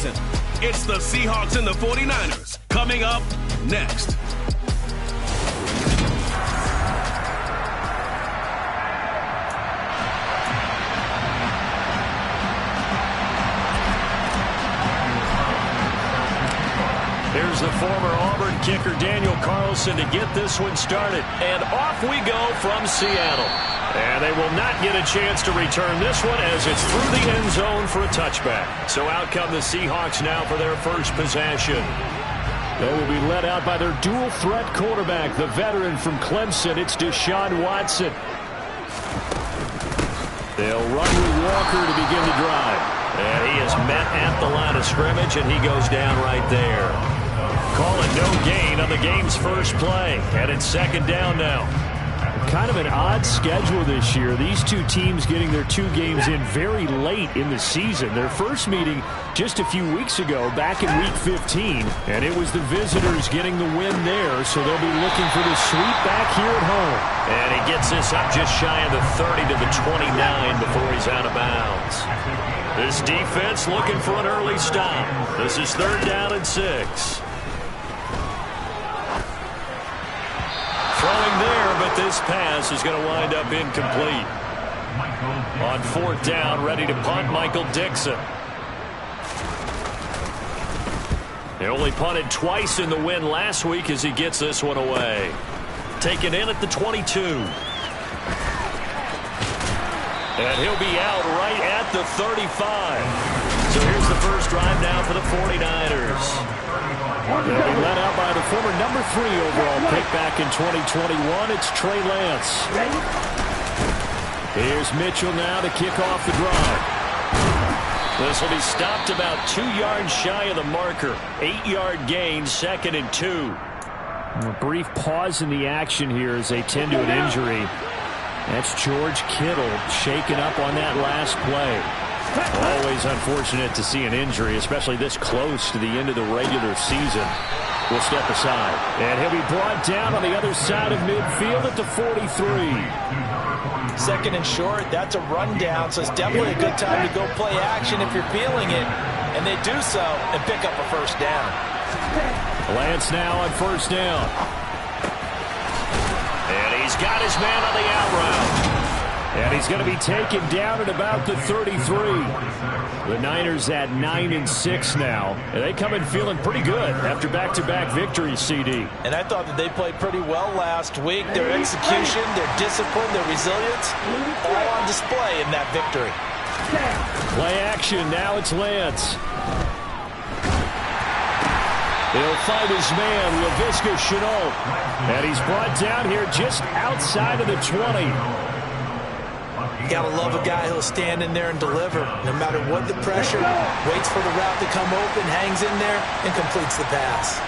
season. It's the Seahawks and the 49ers coming up next. Here's the former Auburn kicker Daniel Carlson to get this one started. And off we go from Seattle. And they will not get a chance to return this one as it's through the end zone for a touchback. So out come the Seahawks now for their first possession. They will be led out by their dual threat quarterback, the veteran from Clemson. It's Deshaun Watson. They'll run with Walker to begin the drive. And he is met at the line of scrimmage, and he goes down right there. Call it no gain on the game's first play. And it's second down now. Kind of an odd schedule this year. These two teams getting their two games in very late in the season. Their first meeting just a few weeks ago back in Week 15. And it was the visitors getting the win there. So they'll be looking for the sweep back here at home. And he gets this up just shy of the 30 to the 29 before he's out of bounds. This defense looking for an early stop. This is third down and 6. Throwing there, but this pass is going to wind up incomplete. On fourth down, ready to punt, Michael Dixon. He only punted twice in the win last week as he gets this one away. Taken in at the 22. And he'll be out right at the 35. So here's the first drive now for the 49ers. They'll be led out by the former number 3 overall pick back in 2021. It's Trey Lance. Here's Mitchell now to kick off the drive. This will be stopped about 2 yards shy of the marker. 8-yard gain, second and 2. A brief pause in the action here as they tend to an injury. That's George Kittle shaken up on that last play. Always unfortunate to see an injury, especially this close to the end of the regular season. We'll step aside. And he'll be brought down on the other side of midfield at the 43. Second and short, that's a rundown, so it's definitely a good time to go play action if you're feeling it. And they do so and pick up a first down. Lance now on first down. And he's got his man on the out route. And he's going to be taken down at about the 33. The Niners at 9-6 now. And they come in feeling pretty good after back-to-back victories, CD. And I thought that they played pretty well last week. Their execution, their discipline, their resilience, all on display in that victory. Play action. Now it's Lance. He'll find his man, Laviska Shenault. And he's brought down here just outside of the 20. You gotta love a guy who'll stand in there and deliver. No matter what the pressure, waits for the route to come open, hangs in there, and completes the pass.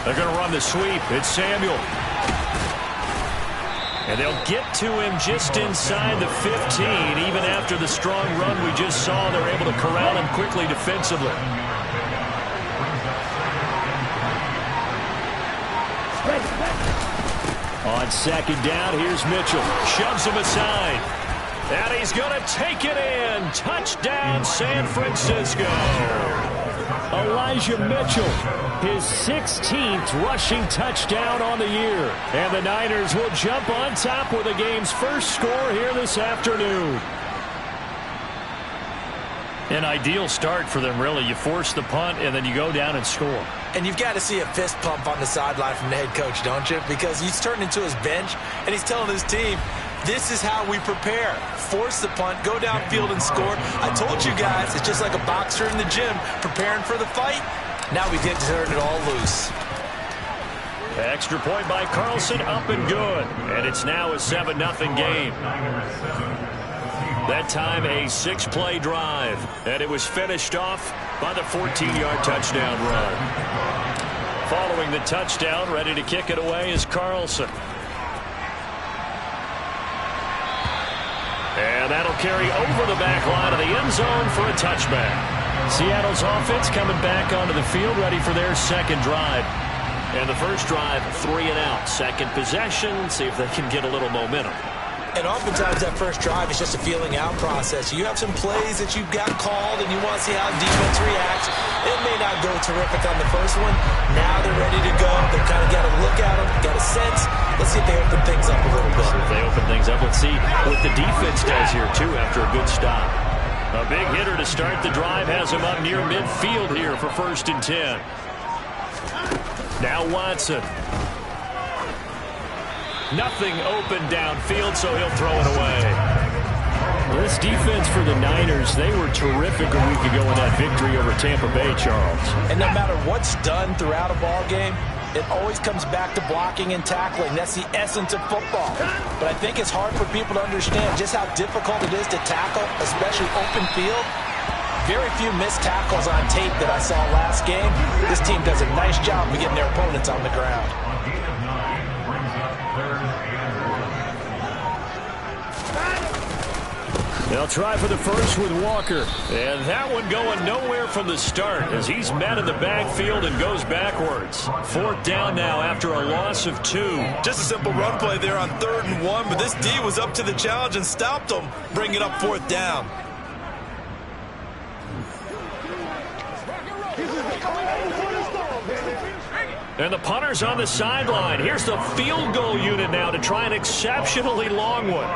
They're going to run the sweep. It's Samuel. And they'll get to him just inside the 15. Even after the strong run we just saw, they're able to corral him quickly defensively. On second down, here's Mitchell. Shoves him aside. And he's going to take it in. Touchdown, San Francisco. Elijah Mitchell, his 16th rushing touchdown on the year. And the Niners will jump on top with the game's first score here this afternoon. An ideal start for them, really. You force the punt, and then you go down and score. And you've got to see a fist pump on the sideline from the head coach, don't you? Because he's turned into his bench, and he's telling his team, this is how we prepare. Force the punt, go downfield and score. I told you guys, it's just like a boxer in the gym preparing for the fight. Now we get to turn it all loose. Extra point by Carlson, up and good. And it's now a 7-0 game. That time a 6-play drive. And it was finished off by the 14-yard touchdown run. Following the touchdown, ready to kick it away is Carlson. And that'll carry over the back line of the end zone for a touchback. Seattle's offense coming back onto the field, ready for their second drive. And the first drive, 3 and out. Second possession, see if they can get a little momentum. And oftentimes that first drive is just a feeling out process. You have some plays that you've got called and you want to see how defense reacts. It may not go terrific on the first one. Now they're ready to go. They've kind of got to look at them, got a sense. Let's see if they open things up a little bit. See if they open things up. Let's see what the defense does here, too, after a good stop. A big hitter to start the drive has him up near midfield here for 1st and 10. Now Watson. Nothing open downfield, so he'll throw it away. This defense for the Niners, they were terrific a week ago in that victory over Tampa Bay, Charles. And no matter what's done throughout a ball game, it always comes back to blocking and tackling. That's the essence of football. But I think it's hard for people to understand just how difficult it is to tackle, especially open field. Very few missed tackles on tape that I saw last game. This team does a nice job of getting their opponents on the ground. They'll try for the first with Walker. And that one going nowhere from the start as he's met in the backfield and goes backwards. 4th down now after a loss of 2. Just a simple run play there on 3rd and 1, but this D was up to the challenge and stopped him, bringing up 4th down. And the punter's on the sideline. Here's the field goal unit now to try an exceptionally long one.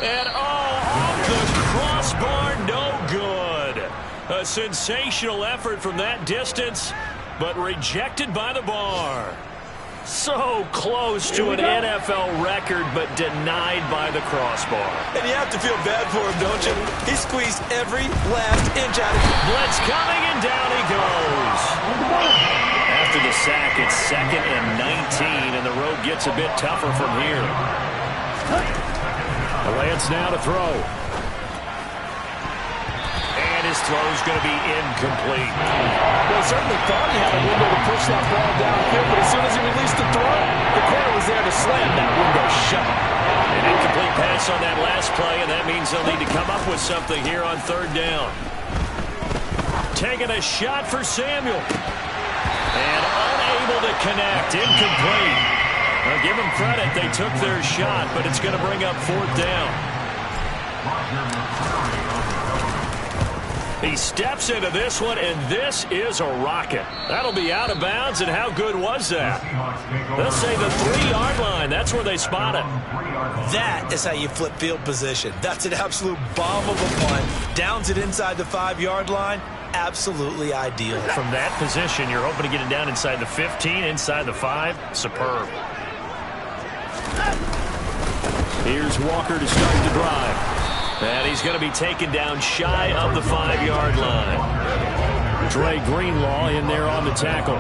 And off the crossbar, no good. A sensational effort from that distance, but rejected by the bar. So close to an NFL record, but denied by the crossbar. And you have to feel bad for him, don't you? He squeezed every last inch out of it. Blitz coming, and down he goes. After the sack, it's 2nd and 19, and the road gets a bit tougher from here. Lance now to throw. And his throw's going to be incomplete. Well, he certainly thought he had a window to push that ball downfield, but as soon as he released the throw, the corner was there to slam that window shut. An incomplete pass on that last play, and that means they'll need to come up with something here on 3rd down. Taking a shot for Samuel. And unable to connect. Incomplete. Now, give them credit. They took their shot, but it's going to bring up 4th down. He steps into this one, and this is a rocket. That'll be out of bounds, and how good was that? They'll say the 3-yard line. That's where they spot it. That is how you flip field position. That's an absolute bomb of a punt. Downs it inside the 5-yard line. Absolutely ideal. From that position, you're hoping to get it down inside the 15, inside the 5. Superb. Here's Walker to start the drive. And he's going to be taken down shy of the 5-yard line. Dre Greenlaw in there on the tackle.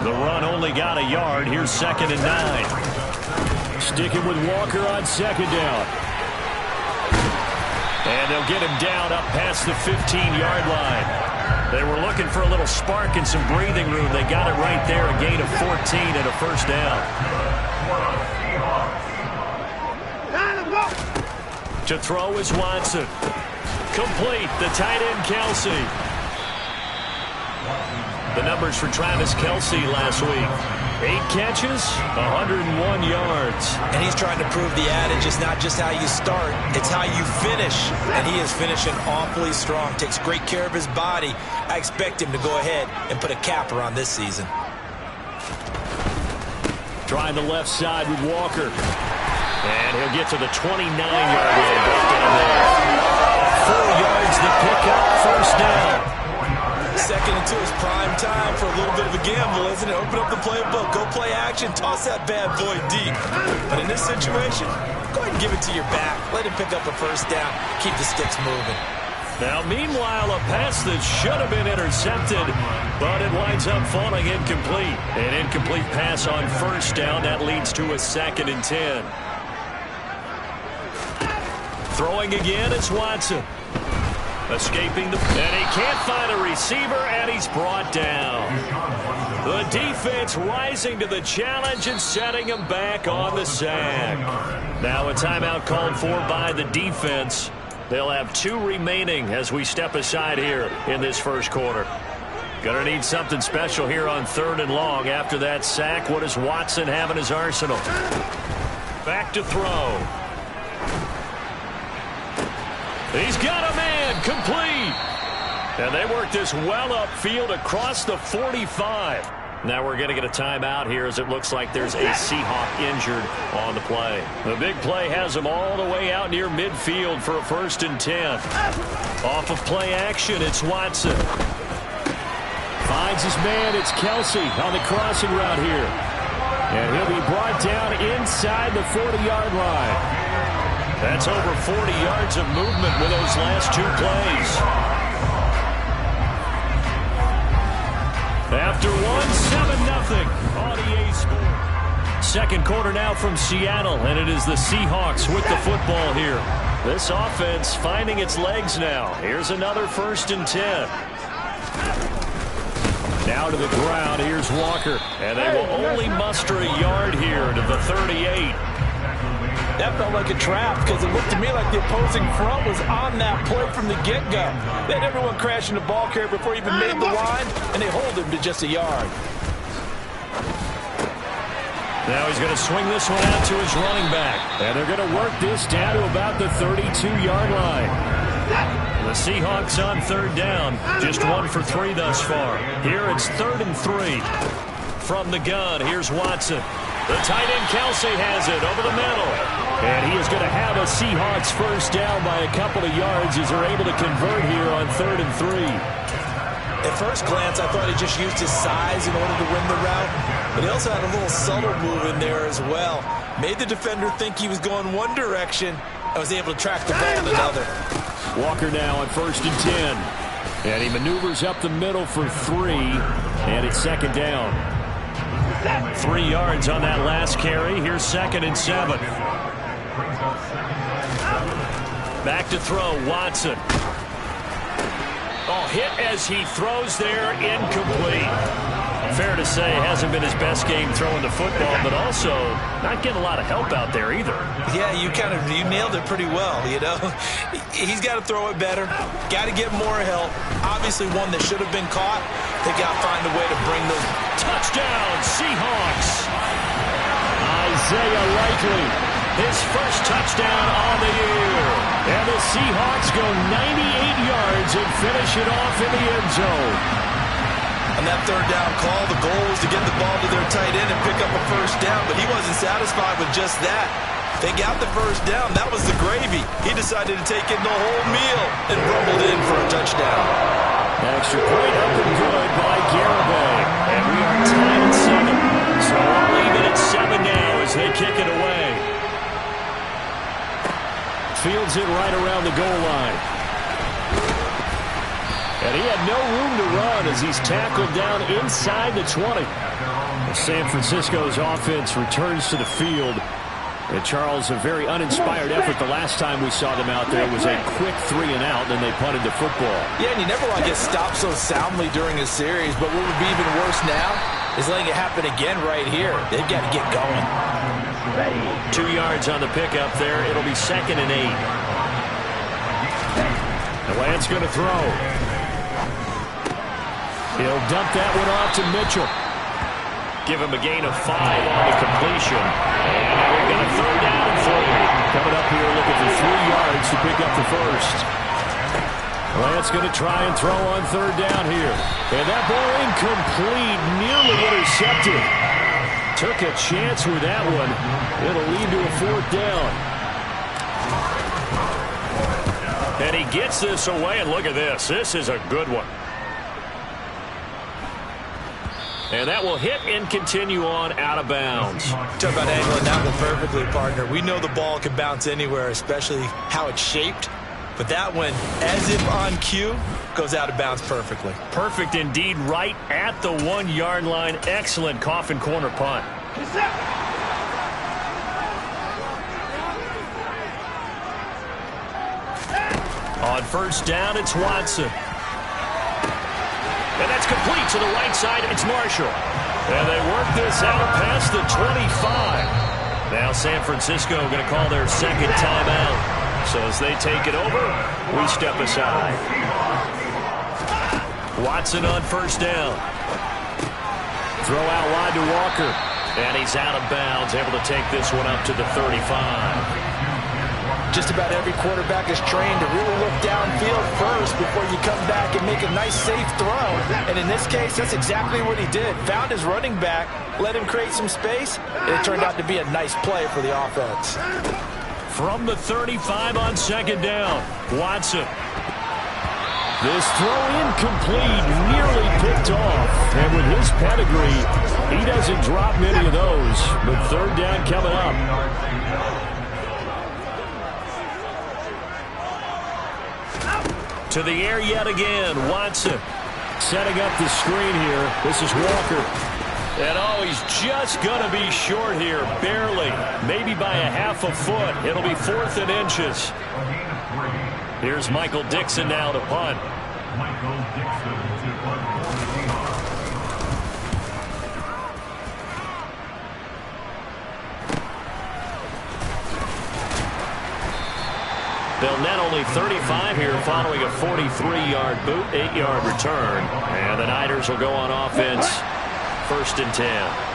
The run only got a yard. Here's 2nd and 9. Sticking with Walker on 2nd down. And they'll get him down up past the 15-yard line. They were looking for a little spark and some breathing room. They got it right there, a gain of 14 and a 1st down. To throw is Watson. Complete, the tight end Kelsey. The numbers for Travis Kelsey last week. 8 catches, 101 yards. And he's trying to prove the adage is not just how you start, it's how you finish. And he is finishing awfully strong. Takes great care of his body. I expect him to go ahead and put a capper on this season. Trying the left side with Walker. And he'll get to the 29-yard line. Down there. 4 yards the pickup, 1st down. 2nd and 2 is prime time for a little bit of a gamble, isn't it? Open up the playbook, go play action, toss that bad boy deep. But in this situation, go ahead and give it to your back. Let him pick up a 1st down. Keep the sticks moving. Now, meanwhile, a pass that should have been intercepted, but it winds up falling incomplete. An incomplete pass on 1st down. That leads to a 2nd and 10. Throwing again, it's Watson. Escaping the... And he can't find a receiver, and he's brought down. The defense rising to the challenge and setting him back on the sack. Now a timeout called for by the defense. They'll have 2 remaining as we step aside here in this 1st quarter. Going to need something special here on 3rd and long. After that sack, what does Watson have in his arsenal? Back to throw. He's got a man, complete. And they work this well upfield across the 45. Now we're going to get a timeout here as it looks like there's a Seahawk injured on the play. The big play has him all the way out near midfield for a 1st and 10. Off of play action, it's Watson. Finds his man, it's Kelsey on the crossing route here. And he'll be brought down inside the 40-yard line. That's over 40 yards of movement with those last 2 plays. After 1-7-0 on EA Sports. Second quarter now from Seattle, and it is the Seahawks with the football here. This offense finding its legs now. Here's another 1st and 10. Now to the ground, here's Walker. And they will only muster a yard here to the 38. That felt like a trap because it looked to me like the opposing front was on that play from the get-go. They had everyone crashing the ball carrier before he even made the line, and they hold him to just a yard. Now he's going to swing this one out to his running back. And they're going to work this down to about the 32-yard line. The Seahawks on 3rd down. Just 1 for 3 thus far. Here it's 3rd and 3. From the gun, here's Watson. The tight end Kelsey has it over the middle. And he is going to have a Seahawks 1st down by a couple of yards as they're able to convert here on 3rd and 3. At first glance, I thought he just used his size in order to win the route. But he also had a little subtle move in there as well. Made the defender think he was going one direction and was able to track the ball in another. Walker now on 1st and 10. And he maneuvers up the middle for 3. And it's 2nd down. 3 yards on that last carry. Here's 2nd and 7. Back to throw, Watson. Oh, hit as he throws there, incomplete. Fair to say, hasn't been his best game throwing the football, but also not getting a lot of help out there either. Yeah, you nailed it pretty well, you know. He's got to throw it better. Got to get more help. Obviously one that should have been caught. They got to find a way to bring those. Touchdown, Seahawks. Isaiah Likely, his first touchdown on the year. And the Seahawks go 98 yards and finish it off in the end zone. On that 3rd down call, the goal was to get the ball to their tight end and pick up a 1st down, but he wasn't satisfied with just that. They got the 1st down. That was the gravy. He decided to take in the whole meal and rumbled in for a touchdown. Extra point up and good by Garibay. And we are tied at 7. So we'll leave it at 7 now as they kick it away. Fields it right around the goal line. And he had no room to run as he's tackled down inside the 20. San Francisco's offense returns to the field. And Charles, a very uninspired effort the last time we saw them out there. It was a quick 3 and out, and then they punted the football. Yeah, and you never want to get stopped so soundly during a series, but what would be even worse now is letting it happen again right here. They've got to get going. 2 yards on the pickup there. It'll be 2nd and 8. And Lance going to throw. He'll dump that one off to Mitchell. Give him a gain of 5 on the completion. And we're going to 3rd down and 3. Coming up here looking for 3 yards to pick up the 1st. Lance going to try and throw on 3rd down here. And that ball incomplete, nearly intercepted. Took a chance with that one. It'll lead to a 4th down. And he gets this away, and look at this. This is a good one. And that will hit and continue on out of bounds. Talk about angling that one perfectly, partner. We know the ball can bounce anywhere, especially how it's shaped. But that one, as if on cue, goes out of bounds perfectly. Perfect indeed, right at the 1-yard line. Excellent coffin corner punt. On 1st down, it's Watson. And that's complete to the right side. It's Marshall. And they work this out past the 25. Now San Francisco going to call their 2nd timeout. So as they take it over, we step aside. Watson on first down. Throw out wide to Walker. And he's out of bounds, able to take this one up to the 35. Just about every quarterback is trained to really look downfield first before you come back and make a nice, safe throw. And in this case, that's exactly what he did. Found his running back, let him create some space, and it turned out to be a nice play for the offense. From the 35 on second down, Watson. This throw incomplete, nearly picked off. And with his pedigree, he doesn't drop many of those. But third down coming up. To the air yet again, Watson. Setting up the screen here. This is Walker. And oh, he's just going to be short here, barely. Maybe by a half a foot. It'll be 4th and inches. Here's Michael Dixon now to punt. They'll net only 35 here following a 43-yard boot, 8-yard return. And the Niners will go on offense. 1st and 10.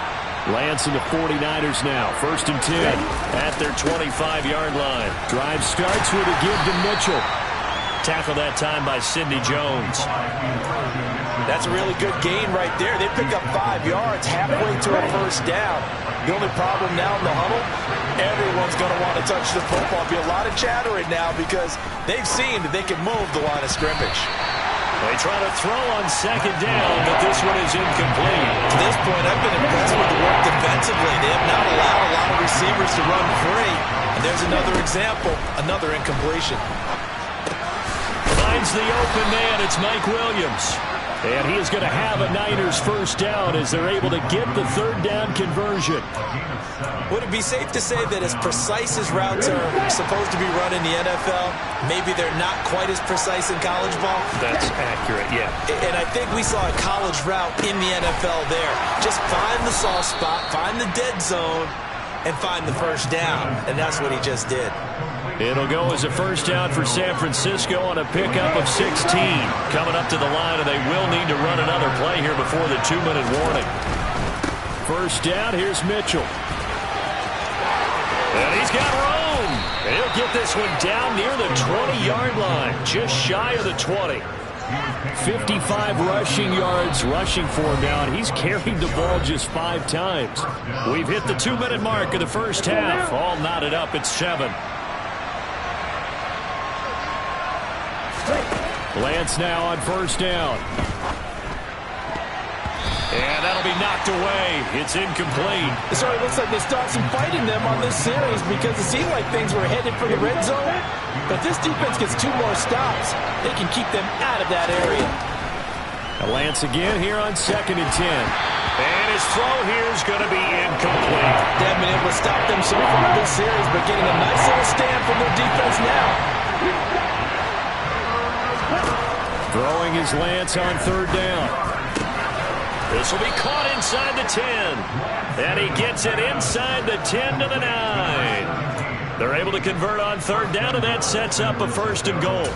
Lance and the 49ers now. 1st and 10 at their 25-yard line. Drive starts with a give to Mitchell. Tackle that time by Sidney Jones. That's a really good gain right there. They pick up 5 yards halfway to a first down. The only problem now in the huddle, everyone's going to want to touch the football. Be a lot of chattering now because they've seen that they can move the line of scrimmage. They try to throw on second down, but this one is incomplete. To this point, I've been impressed with the work defensively. They have not allowed a lot of receivers to run free. And there's another example, another incompletion. Finds the open man. It's Mike Williams. And he is going to have a Niners first down as they're able to get the third down conversion. Would it be safe to say that as precise as routes are supposed to be run in the NFL, maybe they're not quite as precise in college ball? That's accurate, yeah. And I think we saw a college route in the NFL there. Just find the soft spot, find the dead zone, and find the first down. And that's what he just did. It'll go as a first down for San Francisco on a pickup of 16. Coming up to the line, and they will need to run another play here before the 2-minute warning. First down, here's Mitchell. And he's got room. And he'll get this one down near the 20-yard line, just shy of the 20. 55 rushing yards rushing for him now, and he's carried the ball just 5 times. We've hit the 2-minute mark of the first half. All knotted up at 7. Lance now on first down. And that'll be knocked away. It's incomplete. It sort of looks like they start some fight in them on this series because it seemed like things were headed for the red zone. But this defense gets 2 more stops. They can keep them out of that area. Lance again here on 2nd and 10. And his throw here is going to be incomplete. They haven't been able to stop them so far this series, but getting a nice little stand from their defense now. Throwing his Lance on third down. This will be caught inside the 10. And he gets it inside the 10 to the 9. They're able to convert on third down, and that sets up a 1st and goal.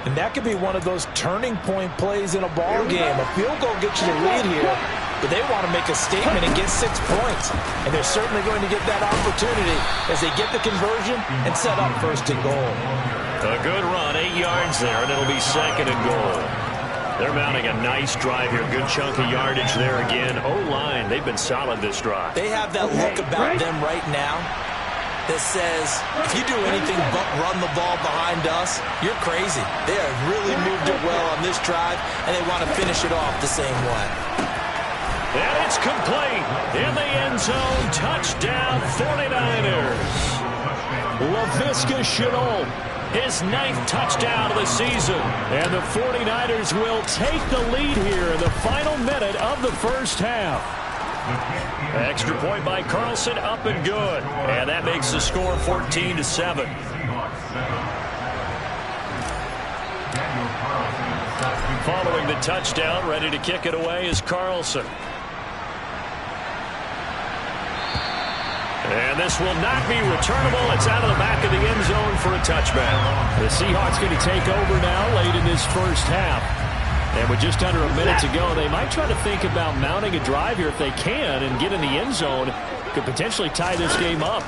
And that could be one of those turning point plays in a ball game. A field goal gets you the lead here, but they want to make a statement and get 6 points. And they're certainly going to get that opportunity as they get the conversion and set up 1st and goal. A good run, 8 yards there, and it'll be 2nd and goal. They're mounting a nice drive here. Good chunk of yardage there again. O-line, they've been solid this drive. They have that look about them right now that says, if you do anything but run the ball behind us, you're crazy. They have really moved it well on this drive, and they want to finish it off the same way. And it's complete. In the end zone, touchdown 49ers. Laviska Shenault, his 9th touchdown of the season. And the 49ers will take the lead here in the final minute of the first half. Extra point by Carlson, up and good. And that makes the score 14-7. Following the touchdown, ready to kick it away is Carlson. And this will not be returnable. It's out of the back of the end zone for a touchback. The Seahawks going to take over now late in this first half. And with just under a minute to go, they might try to think about mounting a drive here if they can and get in the end zone. Could potentially tie this game up.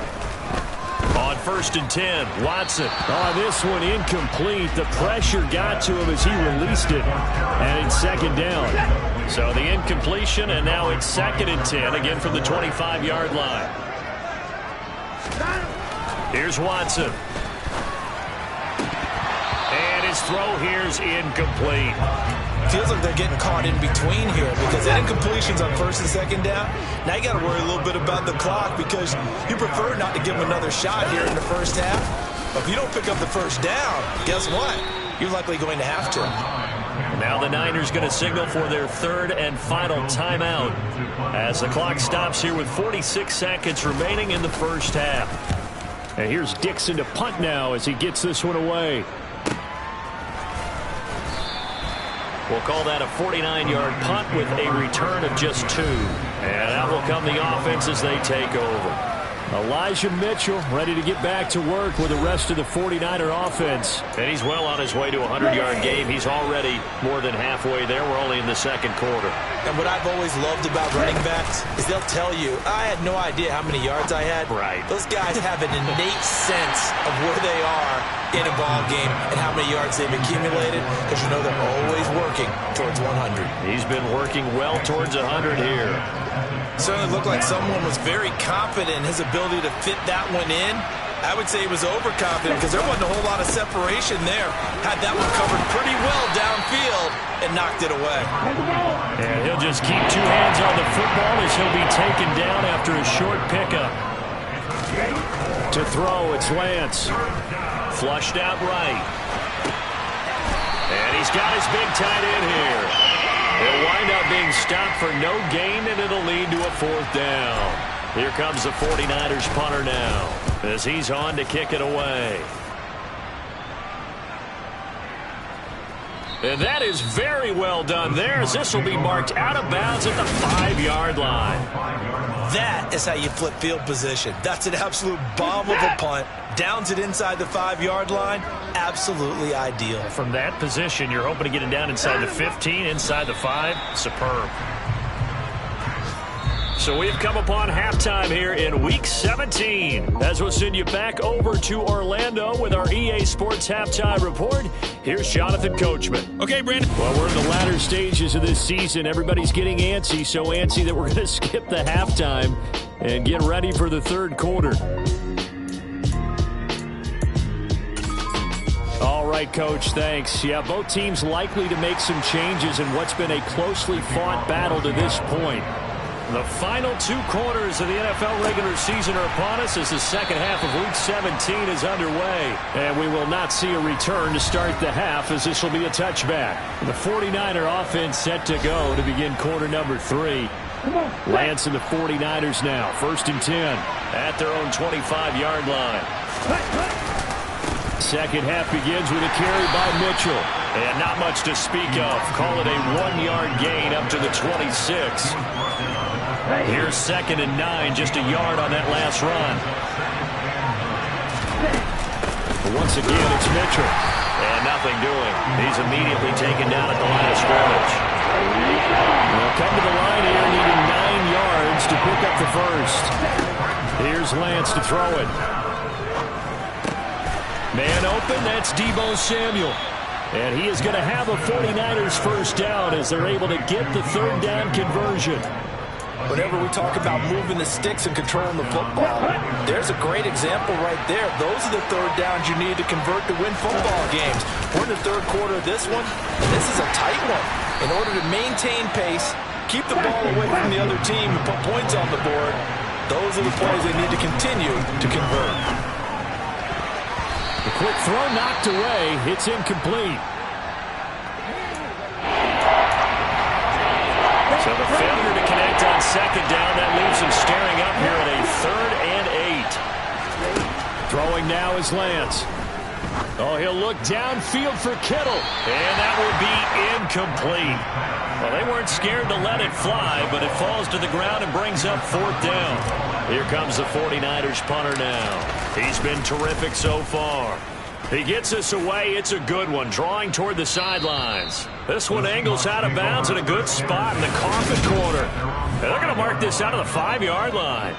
On 1st and 10, Watson. Oh, this one incomplete. The pressure got to him as he released it. And it's 2nd down. So the incompletion, and now it's 2nd and 10, again from the 25-yard line. Here's Watson. And his throw here is incomplete. Feels like they're getting caught in between here because that incompletion's on 1st and 2nd down. Now you got to worry a little bit about the clock because you prefer not to give them another shot here in the first half. But if you don't pick up the 1st down, guess what? You're likely going to have to. Now the Niners going to signal for their 3rd and final timeout as the clock stops here with 46 seconds remaining in the first half. And here's Dixon to punt now as he gets this one away. We'll call that a 49-yard punt with a return of just 2. And out will come the offense as they take over. Elijah Mitchell ready to get back to work with the rest of the 49er offense. And he's well on his way to a 100-yard game. He's already more than halfway there. We're only in the 2nd quarter. And what I've always loved about running backs is they'll tell you, I had no idea how many yards I had. Right. Those guys have an innate sense of where they are in a ball game and how many yards they've accumulated because you know they're always working towards 100. He's been working well towards 100 here. Certainly looked like someone was very confident in his ability to fit that one in. I would say he was overconfident because there wasn't a whole lot of separation there. Had that one covered pretty well downfield and knocked it away. And he'll just keep 2 hands on the football as he'll be taken down after a short pickup. To throw, it's Lance. Flushed out right. And he's got his big tight end here. He'll wind up being stopped for no gain, and it'll lead to a 4th down. Here comes the 49ers punter now as he's on to kick it away. And that is very well done there as this will be marked out of bounds at the 5-yard line. That is how you flip field position. That's an absolute bomb of a punt. Downs it inside the 5-yard line. Absolutely ideal. From that position, you're hoping to get it down inside the 15, inside the 5. Superb. So we've come upon halftime here in Week 17. As we'll send you back over to Orlando with our EA Sports Halftime Report. Here's Jonathan Coachman. Okay, Brandon. Well, we're in the latter stages of this season. Everybody's getting antsy, so antsy that we're going to skip the halftime and get ready for the 3rd quarter. All right, Coach, thanks. Yeah, both teams likely to make some changes in what's been a closely fought battle to this point. The final 2 quarters of the NFL regular season are upon us as the second half of Week 17 is underway. And we will not see a return to start the half as this will be a touchback. The 49er offense set to go to begin quarter number 3. Lance and the 49ers now, 1st and 10 at their own 25-yard line. Second half begins with a carry by Mitchell. And not much to speak of. Call it a 1-yard gain up to the 26. Here's 2nd and 9, just a yard on that last run. Once again, it's Mitchell. And nothing doing. He's immediately taken down at the line of scrimmage. They'll come to the line here, needing 9 yards to pick up the 1st. Here's Lance to throw it. Man open, that's Deebo Samuel. And he is going to have a 49ers 1st down as they're able to get the 3rd down conversion. Whenever we talk about moving the sticks and controlling the football, there's a great example right there. Those are the 3rd downs you need to convert to win football games. We're in the 3rd quarter of this one, and this is a tight one. In order to maintain pace, keep the ball away from the other team, and put points on the board, those are the plays they need to continue to convert. The quick throw knocked away. It's incomplete. So the failure to connect on 2nd down, that leaves him staring up here at a 3rd and 8. Throwing now is Lance. Oh, he'll look downfield for Kittle. And that will be incomplete. Well, they weren't scared to let it fly, but it falls to the ground and brings up 4th down. Here comes the 49ers punter now. He's been terrific so far. He gets us away. It's a good one, drawing toward the sidelines. This one angles out of bounds in a good spot in the coffin corner. And they're going to mark this out of the 5-yard line.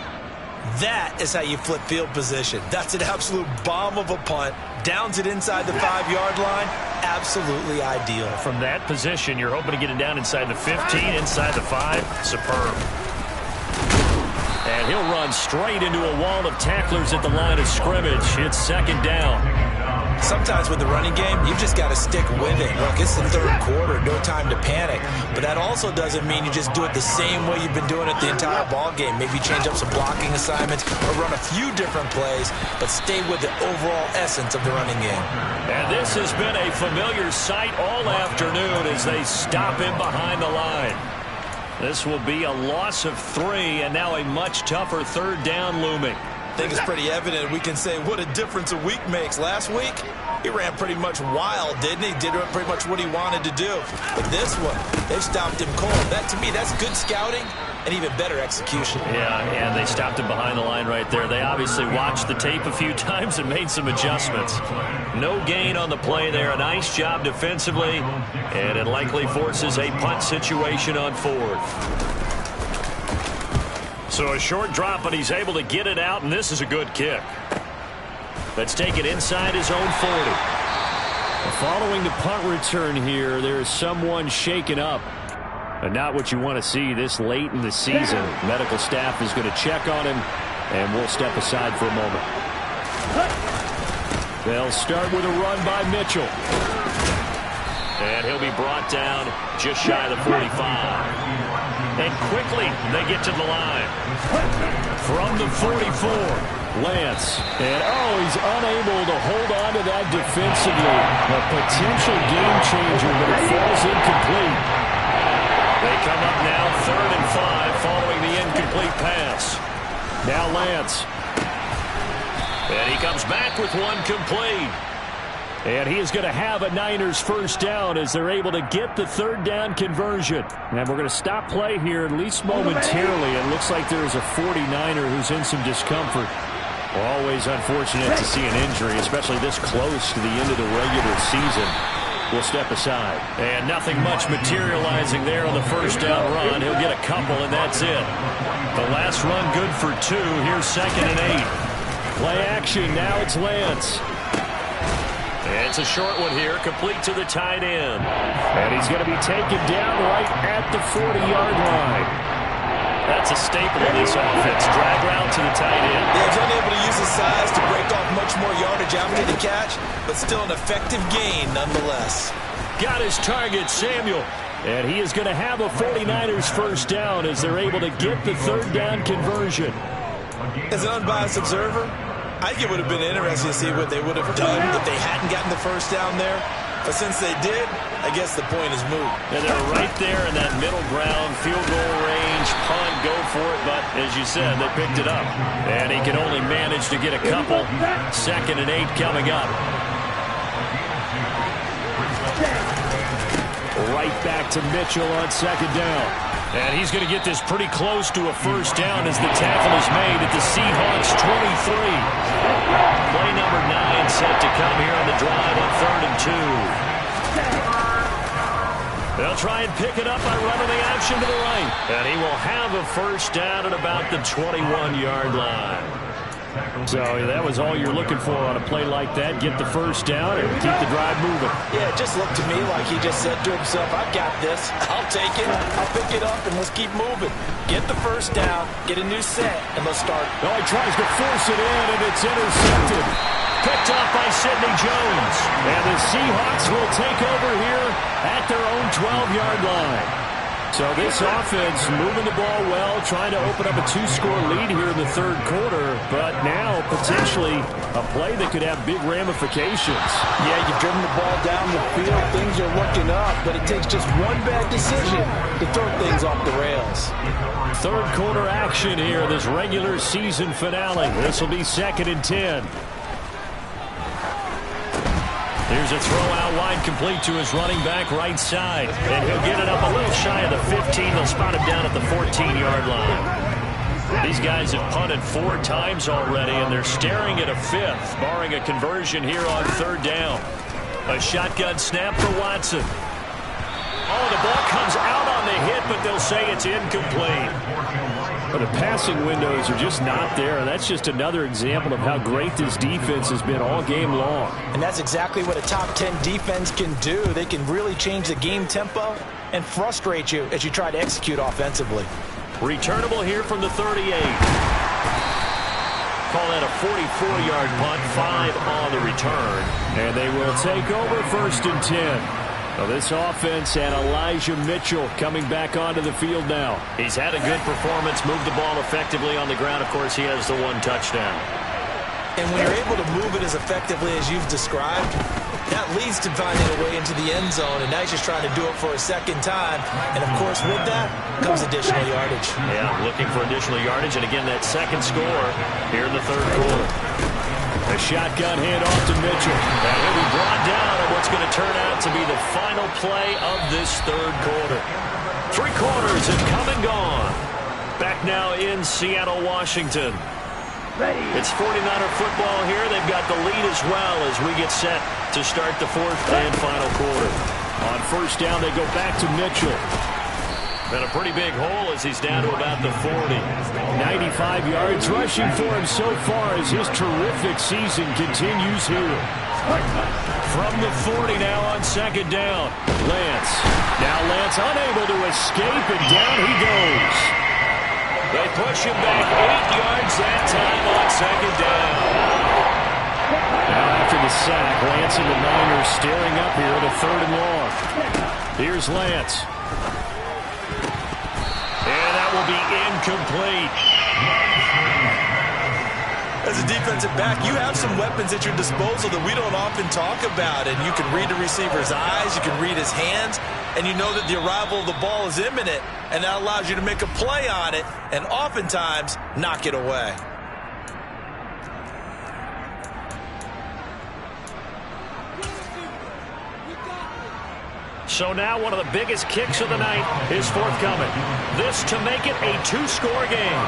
That is how you flip field position. That's an absolute bomb of a punt. Downs it inside the 5-yard line. Absolutely ideal. From that position, you're hoping to get it down inside the 15, inside the 5. Superb. And he'll run straight into a wall of tacklers at the line of scrimmage. It's second down. Sometimes with the running game, you've just got to stick with it. Look, it's the third quarter, no time to panic. But that also doesn't mean you just do it the same way you've been doing it the entire ball game. Maybe change up some blocking assignments or run a few different plays, but stay with the overall essence of the running game. And this has been a familiar sight all afternoon as they stop him behind the line. This will be a loss of 3, and now a much tougher third down looming. I think it's pretty evident. We can say what a difference a week makes. Last week, he ran pretty much wild, didn't he? Did pretty much what he wanted to do. But this one, they stopped him cold. That, to me, that's good scouting and even better execution. Yeah, and they stopped him behind the line right there. They obviously watched the tape a few times and made some adjustments. No gain on the play there. A nice job defensively, and it likely forces a punt situation on 4th. So a short drop, but he's able to get it out, and this is a good kick. Let's take it inside his own 40. Following the punt return here, there is someone shaken up. And not what you want to see this late in the season. Medical staff is going to check on him, and we'll step aside for a moment. They'll start with a run by Mitchell. And he'll be brought down just shy of the 45. And quickly, they get to the line. From the 44, Lance. And, he's unable to hold on to that defensively. A potential game changer, but it falls incomplete. They come up now 3rd and 5 following the incomplete pass. Now Lance. And he comes back with one complete. And he is going to have a Niners first down as they're able to get the third down conversion. And we're going to stop play here, at least momentarily. It looks like there is a 49er who's in some discomfort. Always unfortunate to see an injury, especially this close to the end of the regular season. We'll step aside. And nothing much materializing there on the first down run. He'll get a couple, and that's it. The last run good for 2. Here's 2nd and 8. Play action. Now it's Lance. It's a short one here, complete to the tight end. And he's going to be taken down right at the 40-yard line. That's a staple of this offense. Drag route to the tight end. Yeah, he's unable to use his size to break off much more yardage after the catch, but still an effective gain nonetheless. Got his target, Samuel. And he is going to have a 49ers first down as they're able to get the third down conversion. As an unbiased observer, I think it would have been interesting to see what they would have done if they hadn't gotten the first down there. But since they did, I guess the point is moot. And they're right there in that middle ground, field goal range, punt, go for it. But as you said, they picked it up. And he can only manage to get a couple. 2nd and 8 coming up. Right back to Mitchell on 2nd down. And he's going to get this pretty close to a first down as the tackle is made at the Seahawks 23. Play number 9 set to come here on the drive on 3rd and 2. They'll try and pick it up by running the option to the right. And he will have a first down at about the 21-yard line. So that was all you're looking for on a play like that. Get the first down and keep the drive moving. Yeah, it just looked to me like he just said to himself, I've got this. I'll take it. I'll pick it up, and let's keep moving. Get the first down, get a new set, and let's start. Oh, he tries to force it in, and it's intercepted. Picked off by Sidney Jones. And the Seahawks will take over here at their own 12-yard line. So this offense moving the ball well, trying to open up a 2-score lead here in the third quarter, but now potentially a play that could have big ramifications. Yeah, you've driven the ball down the field, things are looking up, but it takes just one bad decision to throw things off the rails. Third quarter action here, this regular season finale. This will be 2nd and 10. Here's a throw out wide complete to his running back right side. And he'll get it up a little shy of the 15. They'll spot him down at the 14-yard line. These guys have punted 4 times already, and they're staring at a 5th, barring a conversion here on 3rd down. A shotgun snap for Watson. Oh, the ball comes out on the hit, but they'll say it's incomplete. But the passing windows are just not there. That's just another example of how great this defense has been all game long. And that's exactly what a top 10 defense can do. They can really change the game tempo and frustrate you as you try to execute offensively. Returnable here from the 38. Call that a 44-yard punt, 5 on the return. And they will take over 1st and 10. Well, this offense and Elijah Mitchell coming back onto the field now. He's had a good performance, moved the ball effectively on the ground. Of course, he has the 1 touchdown. And when you're able to move it as effectively as you've described, that leads to finding a way into the end zone, and now he's just trying to do it for a 2nd time. And, of course, with that comes additional yardage. Yeah, looking for additional yardage, and again, that 2nd score here in the 3rd quarter. A shotgun handoff to Mitchell. And he'll be brought down on what's going to turn out to be the final play of this 3rd quarter. 3 quarters have come and gone. Back now in Seattle, Washington. It's 49er football here. They've got the lead as well as we get set to start the 4th and final quarter. On 1st down, they go back to Mitchell. Been a pretty big hole as he's down to about the 40. 95 yards rushing for him so far as his terrific season continues here. From the 40 now on 2nd down. Lance. Now Lance unable to escape, and down he goes. They push him back 8 yards that time on 2nd down. Now after the sack, Lance and the Niners staring up here at a 3rd and long. Here's Lance. And that will be incomplete. As a defensive back, you have some weapons at your disposal that we don't often talk about. And you can read the receiver's eyes, you can read his hands, and you know that the arrival of the ball is imminent. And that allows you to make a play on it and oftentimes knock it away. So now one of the biggest kicks of the night is forthcoming. This to make it a 2-score game.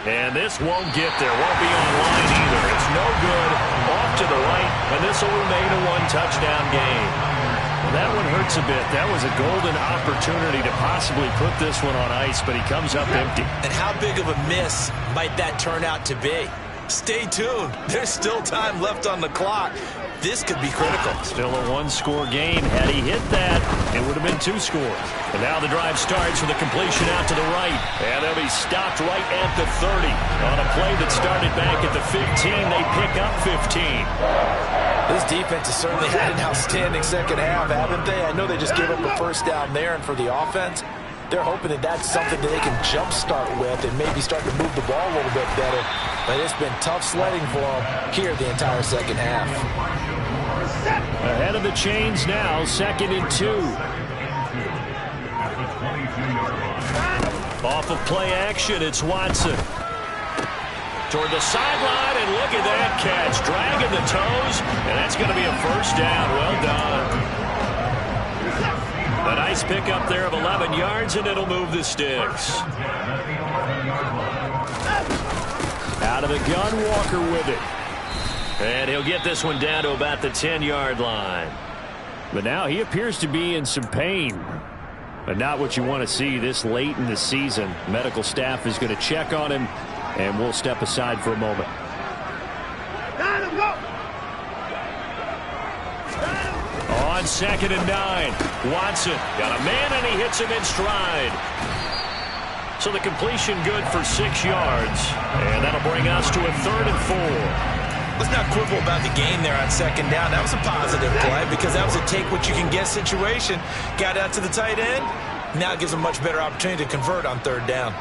And this won't get there. Won't be online either. It's no good. Off to the right, and this will remain a 1-touchdown game. Well, that one hurts a bit. That was a golden opportunity to possibly put this one on ice, but he comes up empty. And how big of a miss might that turn out to be? Stay tuned. There's still time left on the clock. This could be critical. Still a 1-score game. Had he hit that, it would have been 2 scores. And now the drive starts with a completion out to the right. And they'll be stopped right at the 30. On a play that started back at the 15, they pick up 15. This defense has certainly had an outstanding 2nd half, haven't they? I know they just gave up a 1st down there, and for the offense, they're hoping that that's something that they can jumpstart with and maybe start to move the ball a little bit better. But it's been tough sledding for them here the entire 2nd half. Ahead of the chains now, 2nd and 2. Off of play action, it's Watson. Toward the sideline, and look at that catch. Dragging the toes, and that's going to be a 1st down. Well done. A nice pickup there of 11 yards, and it'll move the sticks. Out of the gun, Walker with it. And he'll get this one down to about the 10-yard line. But now he appears to be in some pain. But not what you want to see this late in the season. Medical staff is going to check on him, and we'll step aside for a moment. On 2nd and 9, Watson got a man, and he hits him in stride. So the completion good for 6 yards, and that'll bring us to a 3rd and 4. Let's not quibble about the gain there on 2nd down. That was a positive play because that was a take-what-you-can-get situation. Got out to the tight end. Now it gives a much better opportunity to convert on 3rd down.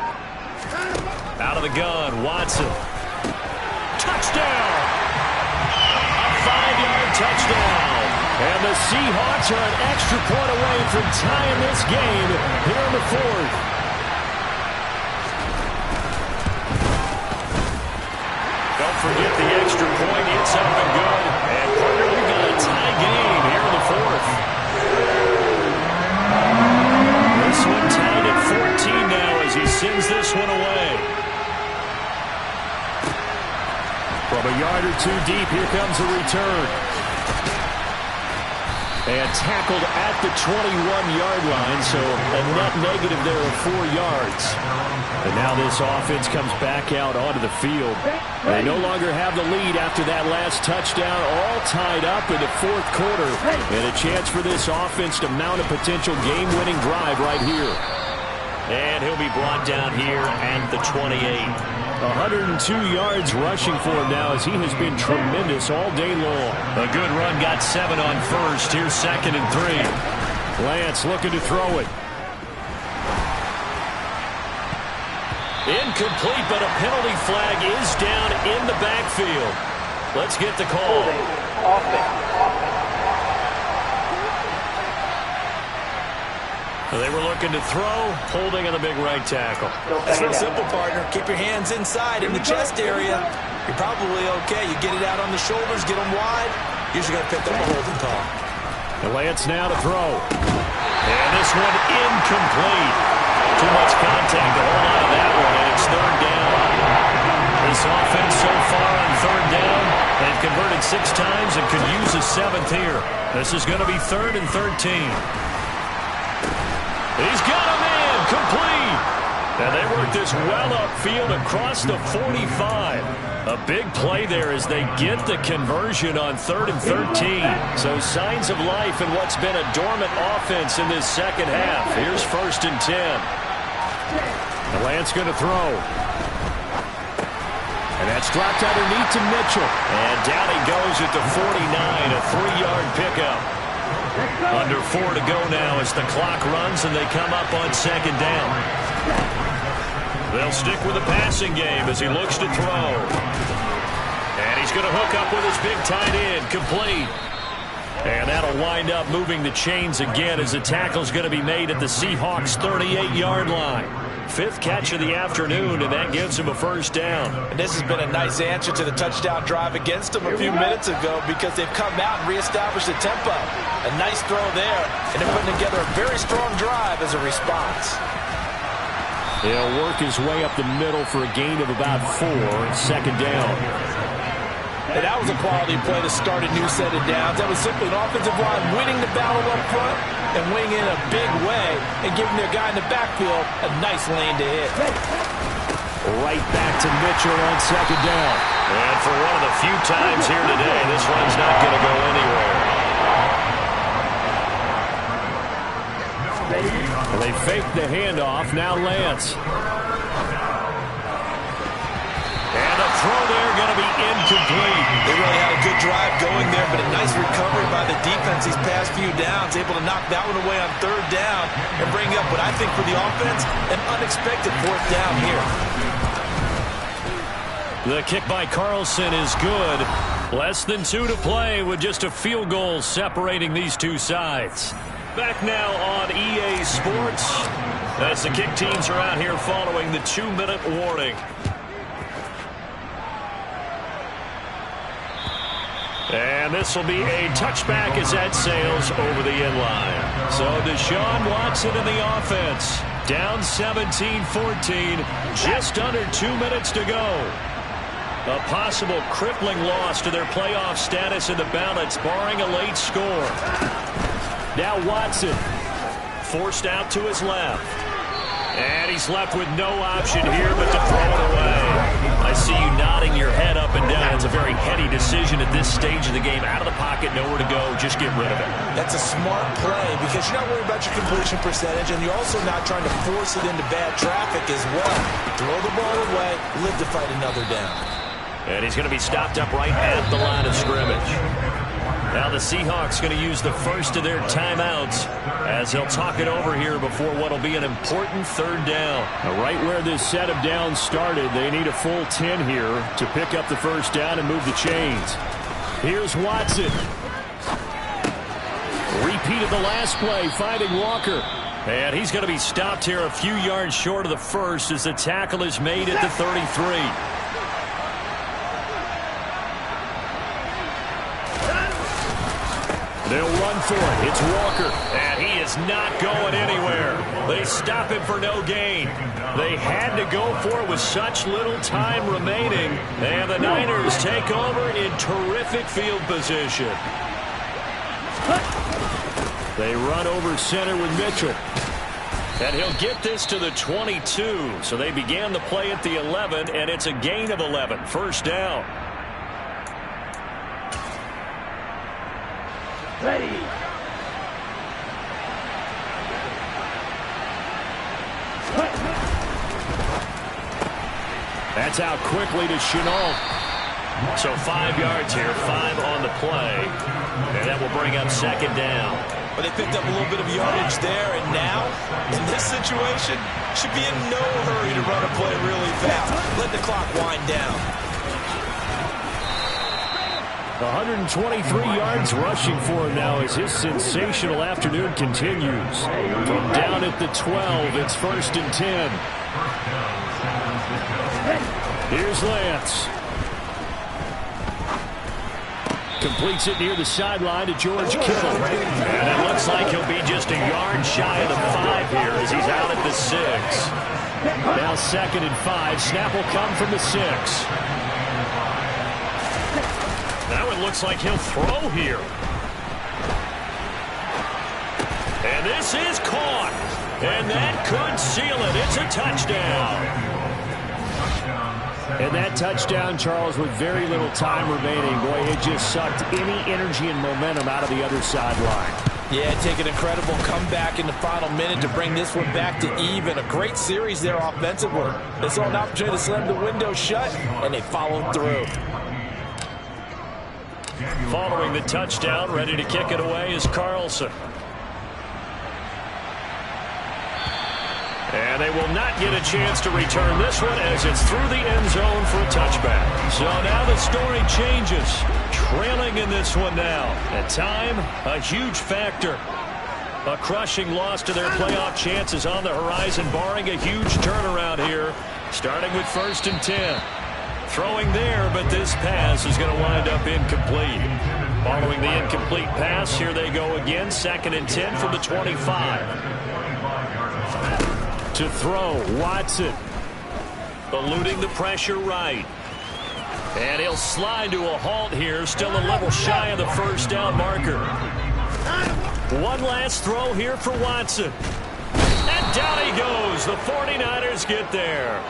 Out of the gun, Watson. Touchdown! A 5-yard touchdown. And the Seahawks are an extra point away from tying this game here in the 4th. Don't forget the extra point. It's up and good. And partner, we've got a tie game here in the 4th. sends this one away. From a yard or two deep, here comes a return. And tackled at the 21-yard line, so a net negative there of 4 yards. And now this offense comes back out onto the field. They no longer have the lead after that last touchdown, all tied up in the fourth quarter. And a chance for this offense to mount a potential game-winning drive right here. And he'll be brought down here at the 28. 102 yards rushing for him now as he has been tremendous all day long. A good run, got 7 on first. Here's 2nd and 3. Lance looking to throw it. Incomplete, but a penalty flag is down in the backfield. Let's get the call. They were looking to throw, holding on the big right tackle. It's real simple, partner. Keep your hands inside in the chest area. You're probably okay. You get it out on the shoulders, get them wide. Usually going to pick up a holding call. Lance now to throw. And this one incomplete. Too much contact to hold on to that one, and it's 3rd down. This offense so far on 3rd down, they've converted 6 times and could use a 7th here. This is going to be 3rd and 13. He's got him in, complete. And they work this well upfield across the 45. A big play there as they get the conversion on 3rd and 13. So signs of life in what's been a dormant offense in this second half. Here's 1st and 10. And Lance going to throw. And that's dropped underneath to Mitchell. And down he goes at the 49, a 3-yard pickup. Under 4 to go now as the clock runs and they come up on 2nd down. They'll stick with the passing game as he looks to throw. And he's going to hook up with his big tight end, complete. And that'll wind up moving the chains again as the tackle's going to be made at the Seahawks' 38-yard line. 5th catch of the afternoon, and that gives him a 1st down. And this has been a nice answer to the touchdown drive against them a few minutes ago because they've come out and reestablished the tempo. A nice throw there, and they're putting together a very strong drive as a response. He'll work his way up the middle for a gain of about 4, 2nd down. And that was a quality play to start a new set of downs. That was simply an offensive line winning the battle up front and winning in a big way and giving their guy in the backfield a nice lane to hit. Right back to Mitchell on 2nd down. And for one of the few times here today, this one's not going to go anywhere. They fake the handoff. Now Lance. And a throw there going to be incomplete. They really had a good drive going there, but a nice recovery by the defense these past few downs, able to knock that one away on 3rd down and bring up what I think for the offense, an unexpected 4th down here. The kick by Carlson is good. Less than 2 to play with just a field goal separating these two sides. Back now on EA Sports as the kick teams are out here following the 2-minute warning. And this will be a touchback as that sails over the end line. So Deshaun Watson in the offense. Down 17-14. Just under 2 minutes to go. A possible crippling loss to their playoff status in the balance, barring a late score. Now Watson forced out to his left. And he's left with no option here but to throw it away. I see you nodding your head up and down. It's a very heady decision at this stage of the game. Out of the pocket, nowhere to go. Just get rid of it. That's a smart play because you're not worried about your completion percentage, and you're also not trying to force it into bad traffic as well. Throw the ball away, live to fight another down. And he's going to be stopped up right at the line of scrimmage. Now the Seahawks going to use the first of their timeouts as they'll talk it over here before what will be an important 3rd down. Now right where this set of downs started, they need a full 10 here to pick up the 1st down and move the chains. Here's Watson. Repeat of the last play, finding Walker. And he's going to be stopped here a few yards short of the 1st as the tackle is made at the 33. They'll run for it. It's Walker. And he is not going anywhere. They stop him for no gain. They had to go for it with such little time remaining. And the Niners take over in terrific field position. They run over center with Mitchell. And he'll get this to the 22. So they began the play at the 11, and it's a gain of 11. First down. Ready. That's out quickly to Chenault. So 5 yards here, 5 on the play. And that will bring up second down. But they picked up a little bit of yardage there, and now, in this situation, should be in no hurry to run a play really fast. Let the clock wind down. 123 yards rushing for him now as his sensational afternoon continues. From down at the 12, it's 1st and 10. Here's Lance. Completes it near the sideline to George Kittle. And it looks like he'll be just a yard shy of the 5 here as he's out at the 6. Now 2nd and 5. Snap will come from the 6. Now it looks like he'll throw here. And this is caught. And that could seal it. It's a touchdown. And that touchdown, Charles, with very little time remaining. Boy, it just sucked any energy and momentum out of the other sideline. Yeah, take an incredible comeback in the final minute to bring this one back to even. A great series there offensively. They saw an opportunity to slam the window shut, and they followed through. Following the touchdown, ready to kick it away is Carlson. And they will not get a chance to return this one as it's through the end zone for a touchback. So now the story changes. Trailing in this one now. At time, a huge factor. A crushing loss to their playoff chances on the horizon, barring a huge turnaround here. Starting with 1st and 10. Throwing there, but this pass is going to wind up incomplete. Following the incomplete pass, here they go again. 2nd and 10 from the 25. To throw, Watson. Eluding the pressure right. And he'll slide to a halt here. Still a little shy of the first down marker. One last throw here for Watson. And down he goes. The 49ers get there.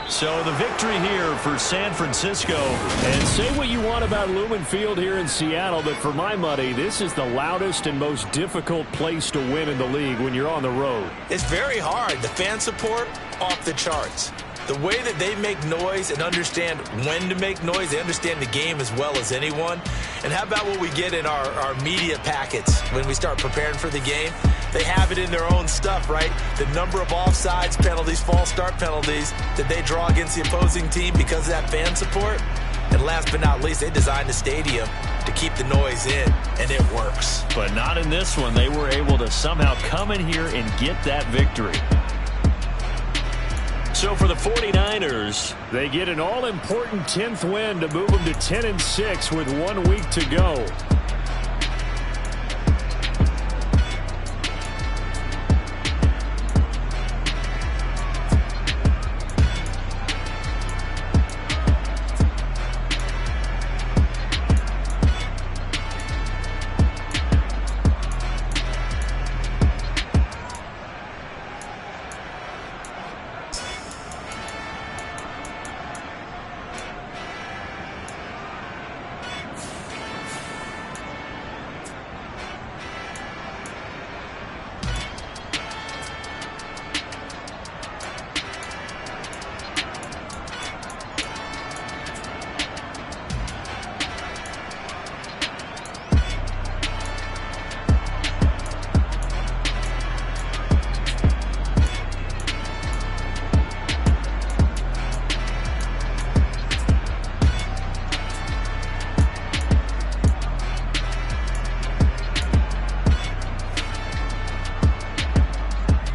So the victory here for San Francisco. And say what you want about Lumen Field here in Seattle, but for my money, this is the loudest and most difficult place to win in the league when you're on the road. It's very hard. The fan support, off the charts. The way that they make noise and understand when to make noise, they understand the game as well as anyone. And how about what we get in our media packets when we start preparing for the game? They have it in their own stuff, right? The number of offsides penalties, false start penalties that they draw against the opposing team because of that fan support. And last but not least, they designed the stadium to keep the noise in, and it works. But not in this one. They were able to somehow come in here and get that victory. So for the 49ers, they get an all-important 10th win to move them to 10-6 with 1 week to go.